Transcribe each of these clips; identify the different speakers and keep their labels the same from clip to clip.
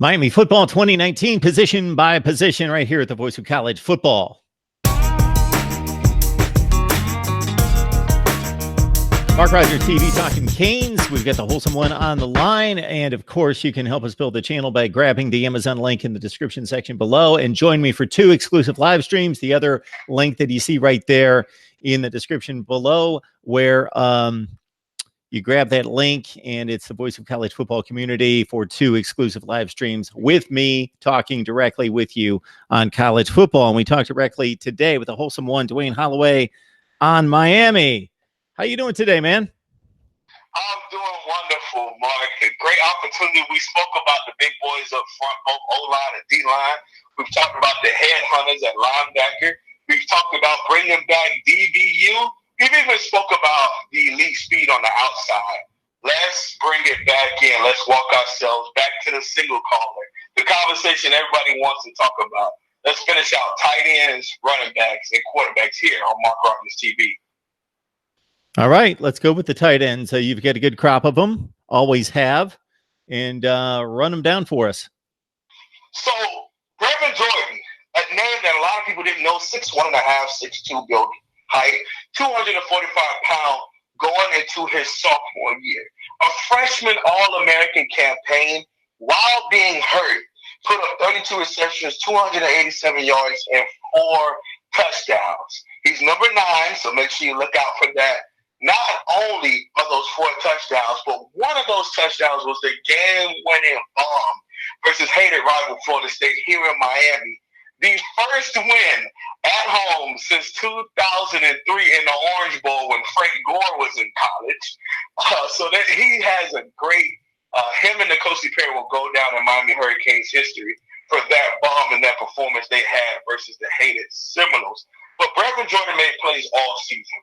Speaker 1: Miami football 2019, position by position, right here at the Voice of College Football. MarkRogersTV talking Canes. We've got the Wholesome One on the line. And of course, you can help us build the channel by grabbing the Amazon link in the description section below and join me for 2 exclusive live streams. The other link that you see right there in the description below, where you grab that link, and it's the Voice of College Football community for 2 exclusive live streams with me talking directly with you on college football. And we talked directly today with the Wholesome One, Dwayne Holloway, on Miami. How you doing today, man?
Speaker 2: I'm doing wonderful, Mark. A great opportunity. We spoke about the big boys up front, both O-line and D-line. We've talked about the headhunters at linebacker. We've talked about bringing back DBU. We've even spoke about the elite speed on the outside. Let's bring it back in. Let's walk ourselves back to the single caller, the conversation everybody wants to talk about. Let's finish out tight ends, running backs, and quarterbacks here on MarkRogersTV.
Speaker 1: All right, let's go with the tight ends. You've got a good crop of them, always have, and run them down for us.
Speaker 2: So, Brevin Jordan, a name that a lot of people didn't know, 6'1.5", 6'2" build height, 245-pound going into his sophomore year. A freshman All-American campaign while being hurt, put up 32 receptions, 287 yards, and 4 touchdowns. He's number 9, so make sure you look out for that. Not only are those 4 touchdowns, but one of those touchdowns was the game-winning bomb versus hated rival Florida State here in Miami. The first win at home since 2003 in the Orange Bowl when Frank Gore was in college. So that he has a great, him and N'Kosi Perry will go down in Miami Hurricanes history for that bomb and that performance they had versus the hated Seminoles. But Brevin Jordan made plays all season.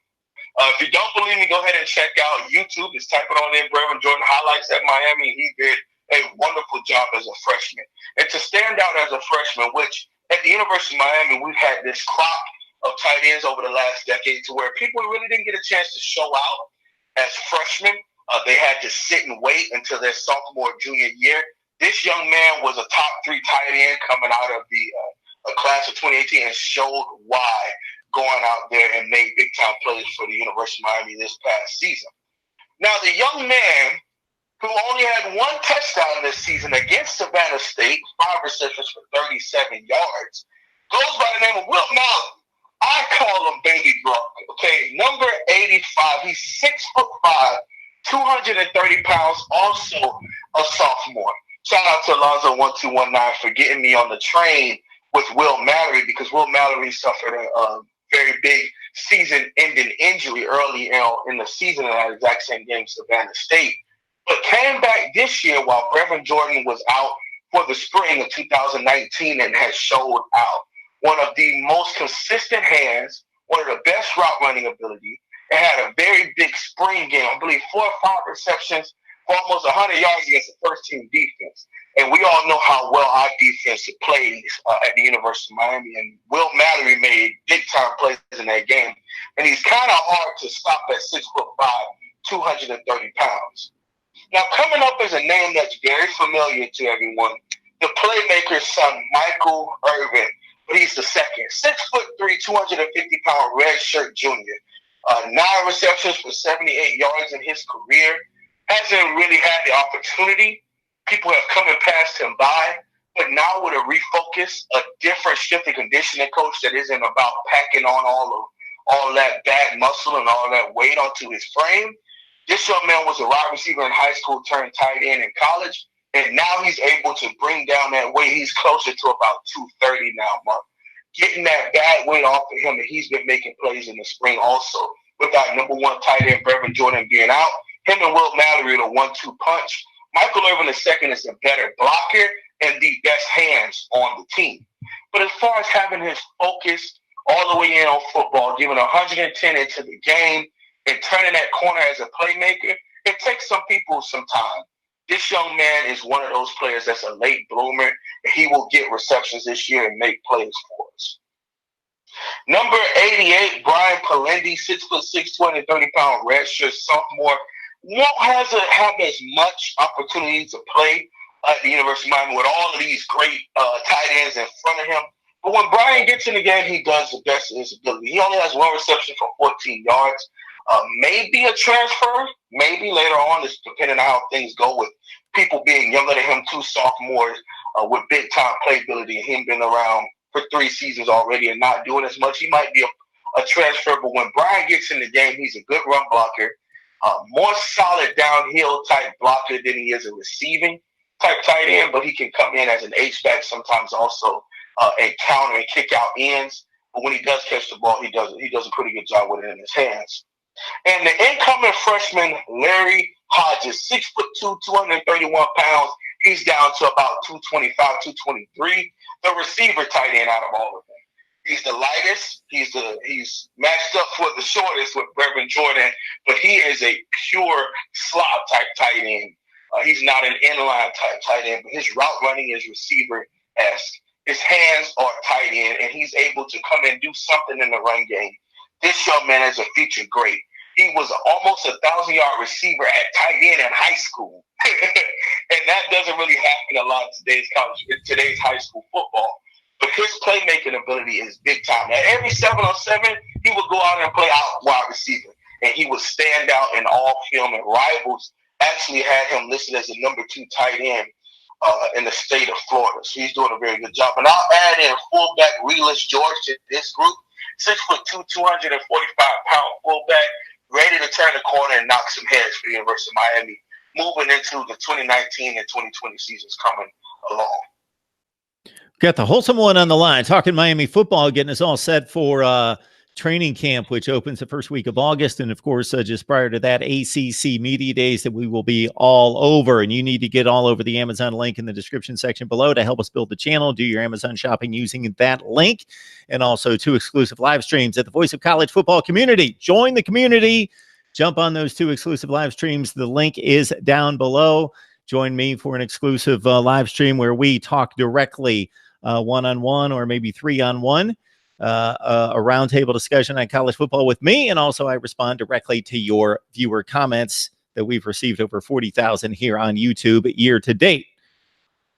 Speaker 2: If you don't believe me, go ahead and check out YouTube. Just type it on in, Brevin Jordan highlights at Miami. He did a wonderful job as a freshman. And to stand out as a freshman, which at the University of Miami, we've had this crop of tight ends over the last decade to where people really didn't get a chance to show out as freshmen. They had to sit and wait until their sophomore, junior year. This young man was a top 3 tight end coming out of the class of 2018 and showed why, going out there and made big-time plays for the University of Miami this past season. Now, the young man who only had 1 touchdown this season against Savannah State, 5 receptions for 37 yards, goes by the name of Will Mallory. I call him Baby Drunk, okay? Number 85. He's 6'5", 230 pounds, also a sophomore. Shout out to Alonzo1219 for getting me on the train with Will Mallory, because Will Mallory suffered a very big season-ending injury early in the season in that exact same game, Savannah State. But came back this year while Brevin Jordan was out for the spring of 2019 and has showed out. One of the most consistent hands, one of the best route running ability, and had a very big spring game. I believe 4 or 5 receptions for almost 100 yards against the first-team defense. And we all know how well our defense plays at the University of Miami. And Will Mallory made big-time plays in that game. And he's kind of hard to stop at 6'5", 230 pounds. Now, coming up is a name that's very familiar to everyone, the playmaker's son, Michael Irvin. But he's the second. 6'3", 250-pound redshirt junior. 9 receptions for 78 yards in his career. Hasn't really had the opportunity. People have come and passed him by. But now with a refocus, a different strength and conditioning coach that isn't about packing on all that bad muscle and all that weight onto his frame. This young man was a wide receiver in high school turned tight end in college. And now he's able to bring down that weight. He's closer to about 230 now, Mark. Getting that bad weight off of him, and he's been making plays in the spring also. Without number 1 tight end Brevin Jordan being out, him and Will Mallory are the 1-2 punch. Michael Irvin II is a better blocker and the best hands on the team. But as far as having his focus all the way in on football, giving 110 into the game, and turning that corner as a playmaker, it takes some people some time. This young man is one of those players that's a late bloomer, and he will get receptions this year and make plays for us. Number 88, Brian Palendi, 6'6", 230-pound redshirt sophomore, won't have as much opportunity to play at the University of Miami with all of these great tight ends in front of him. But when Brian gets in the game, he does the best of his ability. He only has one reception for 14 yards. Maybe a transfer, maybe later on, depending on how things go with people being younger than him, 2 sophomores with big-time playability, and him being around for 3 seasons already and not doing as much. He might be a transfer, but when Brian gets in the game, he's a good run blocker, more solid downhill type blocker than he is a receiving type tight end, but he can come in as an H-back sometimes also and counter and kick out ends. But when he does catch the ball, he does a pretty good job with it in his hands. And the incoming freshman, Larry Hodges, 6'2", 231 pounds. He's down to about 225, 223. The receiver tight end out of all of them. He's the lightest. He's matched up for the shortest with Reverend Jordan, but he is a pure slot type tight end. He's not an inline type tight end, but his route running is receiver-esque. His hands are tight end, and he's able to come and do something in the run game. This young man is a feature great. He was almost 1,000-yard receiver at tight end in high school. And that doesn't really happen a lot in today's high school football. But his playmaking ability is big time. At every 7-on-7, he would go out and play out wide receiver. And he would stand out in all film, and Rivals actually had him listed as the number 2 tight end in the state of Florida. So he's doing a very good job. And I'll add in fullback Relis George to this group. 6'2", 245-pound fullback, ready to turn the corner and knock some heads for the University of Miami, moving into the 2019 and 2020 seasons coming along.
Speaker 1: Got the wholesome one on the line, talking Miami football, getting us all set for training camp, which opens the first week of August. And of course, just prior to that, ACC Media Days that we will be all over. And you need to get all over the Amazon link in the description section below to help us build the channel. Do your Amazon shopping using that link. And also 2 exclusive live streams at the Voice of College Football Community. Join the community. Jump on those 2 exclusive live streams. The link is down below. Join me for an exclusive live stream where we talk directly one-on-one or maybe 3-on-1. A roundtable discussion on college football with me, and also I respond directly to your viewer comments that we've received over 40,000 here on YouTube year to date.